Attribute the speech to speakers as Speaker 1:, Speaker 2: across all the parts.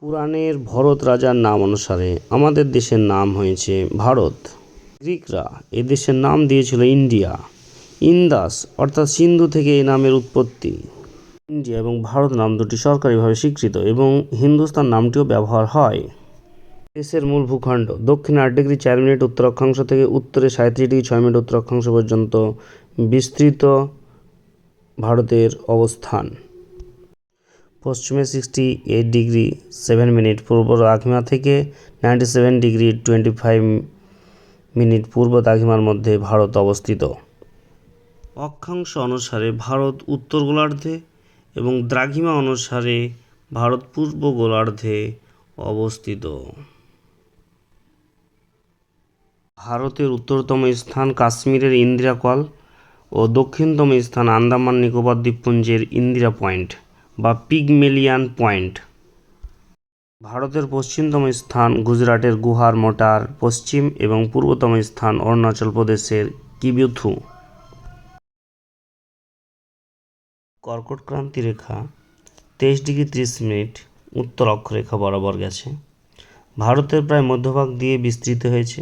Speaker 1: পুরাণের ভরত রাজার নাম অনুসারে আমাদের দেশের নাম হয়েছে ভারত। গ্রিকরা এ দেশের নাম দিয়েছিল ইন্ডিয়া। ইন্দাস অর্থাৎ সিন্ধু থেকে এই নামের উৎপত্তি। ইন্ডিয়া এবং ভারত নাম দুটি সরকারিভাবে স্বীকৃত এবং হিন্দুস্তান নামটিও ব্যবহার হয়। দেশের মূল ভূখণ্ড দক্ষিণে 8 ডিগ্রি 4 মিনিট উত্তর অক্ষাংশ থেকে উত্তরে 37 ডিগ্রি 6 মিনিট উত্তর অক্ষাংশ পর্যন্ত বিস্তৃত ভারতের অবস্থান। পশ্চিমে 68 ডিগ্রি 7 মিনিট পূর্ব দ্রাঘিমা থেকে 97 ডিগ্রি 25 মিনিট পূর্ব দ্রাঘিমার মধ্যে ভারত অবস্থিত। অক্ষাংশ অনুসারে ভারত উত্তর গোলার্ধে এবং দ্রাঘিমা অনুসারে ভারত পূর্ব গোলার্ধে অবস্থিত। ভারতের উত্তরতম স্থান কাশ্মীরের ইন্দিরা কল ও দক্ষিণতম স্থান আন্দামান নিকোবর দ্বীপপুঞ্জের ইন্দিরা পয়েন্ট বা পিগমেলিয়ান পয়েন্ট। ভারতের পশ্চিমতম স্থান গুজরাটের গুহার মোটার পশ্চিম এবং পূর্বতম স্থান অরুণাচল প্রদেশের কিবিথু। কর্কট ক্রান্তি রেখা 23 ডিগ্রি 30 মিনিট উত্তর অক্ষরেখা বরাবর গেছে। ভারতের প্রায় মধ্যভাগ দিয়ে বিস্তৃত হয়েছে।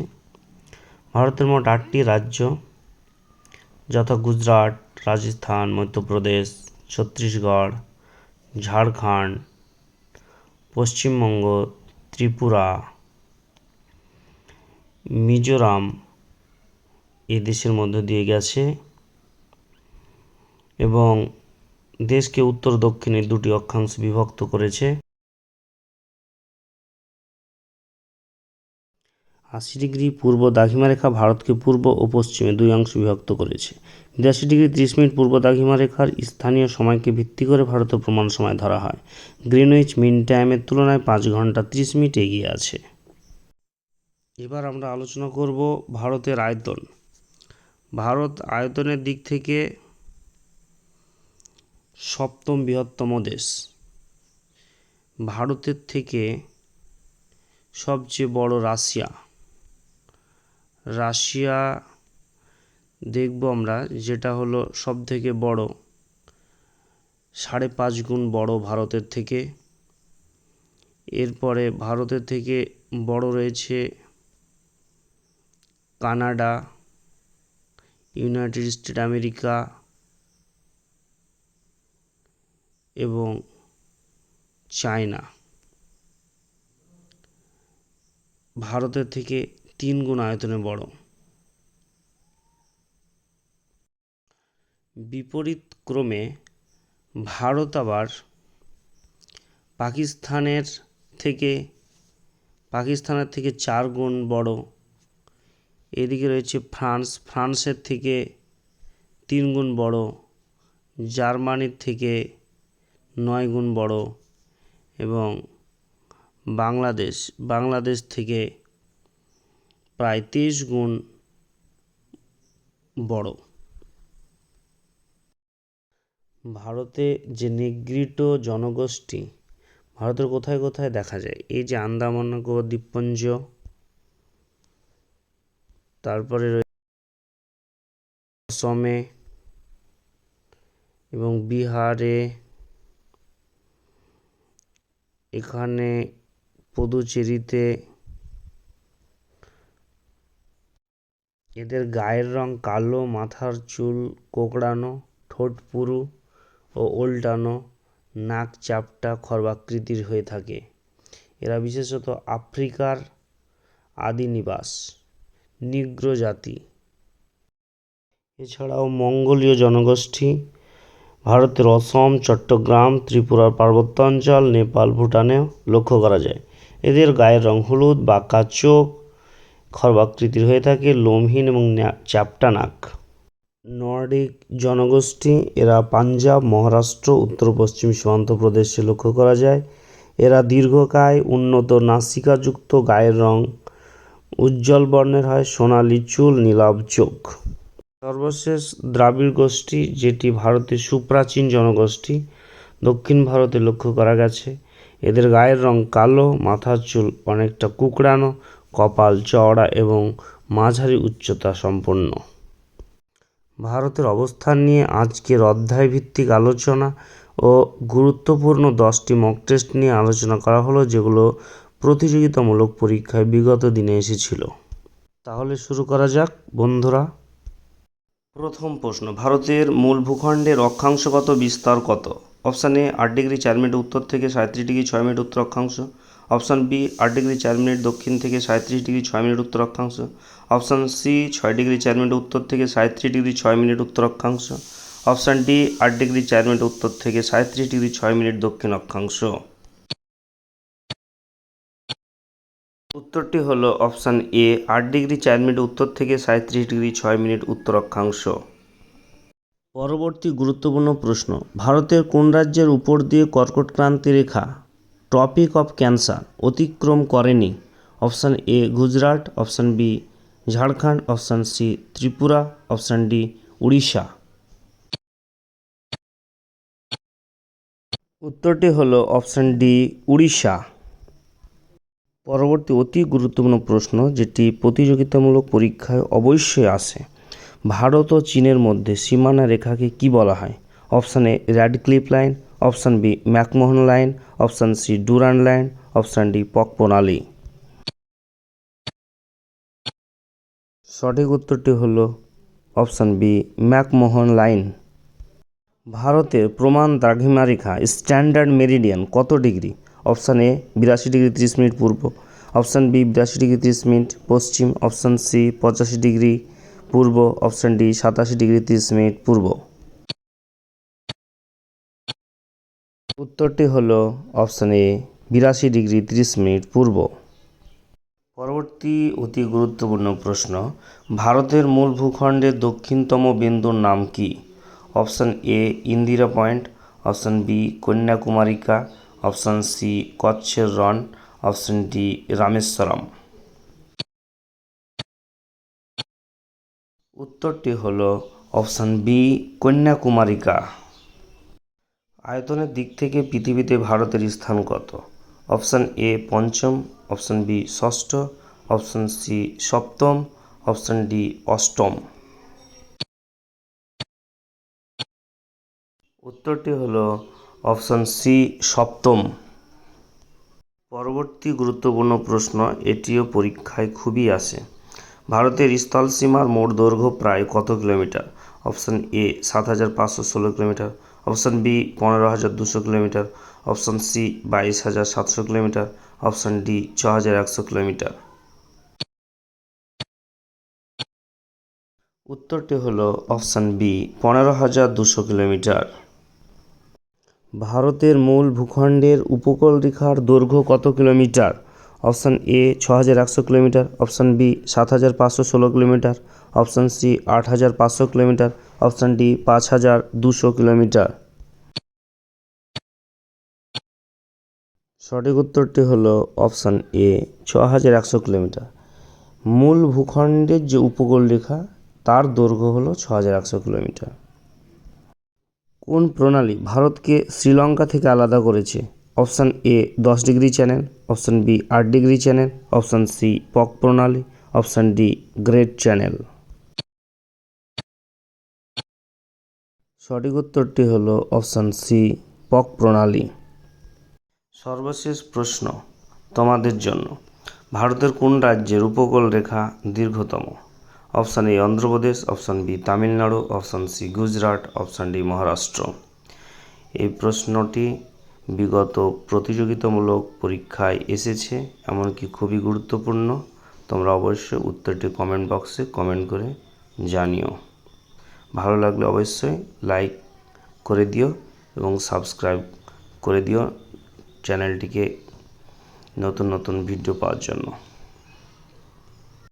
Speaker 1: ভারতের মোট 8টি রাজ্য যথা গুজরাট, রাজস্থান, মধ্যপ্রদেশ, ছত্তিশগড়, ঝাড়খণ্ড, পশ্চিমবঙ্গ, ত্রিপুরা, মিজোরাম এই দেশের মধ্য দিয়ে গেছে এবং দেশকে উত্তর দক্ষিণে দুটি অক্ষাংশে বিভক্ত করেছে। 80 ডিগ্রি পূর্ব দ্রাঘিমা রেখা ভারতকে পূর্ব ও পশ্চিমে দুই অংশে বিভক্ত করেছে। 82 ডিগ্রি 30 মিনিট পূর্ব দ্রাঘিমা রেখার স্থানীয় সময়কে ভিত্তি করে ভারতের প্রমাণ সময় ধরা হয়। গ্রিনউইচ মিন টাইমের তুলনায় 5 ঘন্টা 30 মিনিট এগিয়ে আছে। এবার আমরা আলোচনা করব ভারতের আয়তন। ভারত আয়তনের দিক থেকে 7ম বৃহত্তম দেশ। ভারতের থেকে সবচেয়ে বড় রাশিয়া দেখব আমরা, যেটা হলো সব থেকে বড়, 5.5 গুণ বড় ভারতের থেকে। এরপরে ভারতের থেকে বড় রয়েছে কানাডা, ইউনাইটেড স্টেট আমেরিকা এবং চায়না। ভারতের থেকে 3 গুণ আয়তনে বড়। বিপরীত ক্রমে ভারত আবার পাকিস্তানের থেকে 4 গুণ বড়। এদিকে রয়েছে ফ্রান্সের থেকে 3 গুণ বড়, জার্মানির থেকে 9 গুণ বড় এবং বাংলাদেশ থেকে প্রায় 23 গুণ বড়। ভারতে যে নেগ্রিটো জনগোষ্ঠী ভারতের কোথায় কোথায় দেখা যায়, এই যে আন্দামান নিকোবর দ্বীপপুঞ্জ, তারপরে রয়েছে অসমে এবং বিহারে, এখানে পুদুচেরিতে। এদের গায়ের রং কালো, মাথার চুল কোঁকড়ানো, ঠোঁট পুরু ও ওল্টানো, নাক চাপটা খর্বাকৃতির হয়ে থাকে। এরা বিশেষত আফ্রিকার আদি নিবাস, নিগ্রো জাতি। এছাড়াও মঙ্গোলীয় জনগোষ্ঠী ভারতের অসম, চট্টগ্রাম, ত্রিপুরার পার্বত্যাঞ্চল, নেপাল, ভুটানেও লক্ষ্য করা যায়। এদের গায়ের রং হলুদ, বাঁকা চোখ, খর্বাকৃতির হয়ে থাকে, লোমহীন এবং চ্যাপ্টা নাক। নর্ডিক জনগোষ্ঠী এরা পাঞ্জাব, মহারাষ্ট্র, উত্তর পশ্চিম সীমান্ত প্রদেশে লক্ষ্য করা যায়। এরা দীর্ঘকায়, উন্নত নাসিকাযুক্ত, গায়ের রং উজ্জ্বল বর্ণের হয়, সোনালী চুল, নীলাভ চোখ। সর্বশেষ দ্রাবিড় গোষ্ঠী, যেটি ভারতের সুপ্রাচীন জনগোষ্ঠী, দক্ষিণ ভারতে লক্ষ্য করা গেছে। এদের গায়ের রং কালো, মাথার চুল অনেকটা কুঁকড়ানো, কপাল চওড়া এবং মাঝারি উচ্চতা সম্পন্ন। ভারতের অবস্থান নিয়ে আজকের অধ্যায় ভিত্তিক আলোচনা ও গুরুত্বপূর্ণ 10টি মক টেস্ট নিয়ে আলোচনা করা হলো, যেগুলো প্রতিযোগিতামূলক পরীক্ষায় বিগত দিনে এসেছিল। তাহলে শুরু করা যাক বন্ধুরা। প্রথম প্রশ্ন, ভারতের মূল ভূখণ্ডের অক্ষাংশ কত, বিস্তার কত? অপশান এ 8°4' উত্তর থেকে 37°6' উত্তর অক্ষাংশ। অপশান বি 8°4' দক্ষিণ থেকে 37°6' উত্তর অক্ষাংশ। অপশান সি 6°4' উত্তর থেকে 37°6' উত্তর অক্ষাংশ। অপশান ডি 8°4' উত্তর থেকে 37°6' দক্ষিণ অক্ষাংশ। উত্তরটি হলো অপশান এ 8°4' উত্তর থেকে 37°6' উত্তর অক্ষাংশ। পরবর্তী গুরুত্বপূর্ণ প্রশ্ন, ভারতের কোন রাজ্যের উপর দিয়ে কর্কটক্রান্তি রেখা ট্রপিক অফ ক্যান্সার অতিক্রম করেনি? Option A Gujarat, option B Jharkhand, option C Tripura, option D Orissa. উত্তরটি হলো অপশান ডি উড়িষ্যা। পরবর্তী অতি গুরুত্বপূর্ণ প্রশ্ন, যেটি প্রতিযোগিতামূলক পরীক্ষায় অবশ্যই আসে, ভারত ও চীনের মধ্যে সীমানা রেখাকে কি বলা হয়? Option A Radcliffe line, option B McMahon line, option C Durand line, option D Palk প্রণালী। সঠিক উত্তরটি হলো অপশান বি ম্যাকমোহন লাইন। ভারতের প্রমাণ দ্রাঘিমা রেখা স্ট্যান্ডার্ড মেরিডিয়ান কত degree? Option A 82°30' Purba, option B 82°30' Paschim, option C 85° Purba, option D 87°30' পূর্ব। উত্তরটি হলো option A 82°30' পূর্ব। পরবর্তী অতি গুরুত্বপূর্ণ প্রশ্ন, ভারতের মূল ভূখণ্ডের দক্ষিণতম বিন্দুর নাম কি? Option A Indira point, option B Kanyakumarika, option C কচ্ছের রন, অপশান ডি রামেশ্বরম। উত্তরটি হলো অপশান বি কন্যাকুমারিকা। আয়তনের দিক থেকে পৃথিবীতে ভারতের স্থান কত? অপশান এ পঞ্চম, অপশান বি ষষ্ঠ, অপশান সি সপ্তম, অপশান ডি অষ্টম। উত্তরটি হলো অপশান সি সপ্তম। পরবর্তী গুরুত্বপূর্ণ প্রশ্ন, এটিও পরীক্ষায় খুবই আসে, ভারতের স্থলসীমার মোট দৈর্ঘ্য প্রায় কত kilometre? Option A 7,516 kilometre, option B 15,200 kilometre, option C 22,700 kilometre, option D 6,100 kilometre. উত্তরটি হলো অপশান বি 15,200 কিলোমিটার। ভারতের মূল ভূখণ্ডের উপকূল রেখার দৈর্ঘ্য কত kilometre? Option A 6,100 kilometre, option B 7,516 kilometre, option C 8,500 kilometre, option D 5,200 kilometre. সঠিক উত্তরটি হলো অপশান এ 6,100 কিলোমিটার। মূল ভূখণ্ডের যে উপকূল রেখা তার দৈর্ঘ্য হলো 6,100 কিলোমিটার। কোন প্রণালী ভারতকে শ্রীলঙ্কা থেকে আলাদা করেছে? Option A 10° channel, option B 8° channel, option C Palk প্রণালী, অপশান ডি গ্রেট চ্যানেল। সঠিক উত্তরটি হলো অপশান সি পক প্রণালী। সর্বশেষ প্রশ্ন তোমাদের জন্য, ভারতের কোন রাজ্যের উপকূল রেখা দীর্ঘতম? Option A Andhra Pradesh, option B Tamil Nadu, option C Gujarat, option D Maharashtra. এই প্রশ্নটি বিগত প্রতিযোগিতামূলক পরীক্ষায় এসেছে, এমনকি খুবই গুরুত্বপূর্ণ। তোমরা অবশ্যই উত্তরটি কমেন্ট বক্সে কমেন্ট করে জানিও। ভালো লাগলে অবশ্যই লাইক করে দিও এবং সাবস্ক্রাইব করে দিও চ্যানেলটিকে নতুন নতুন ভিডিও পাওয়ার জন্য।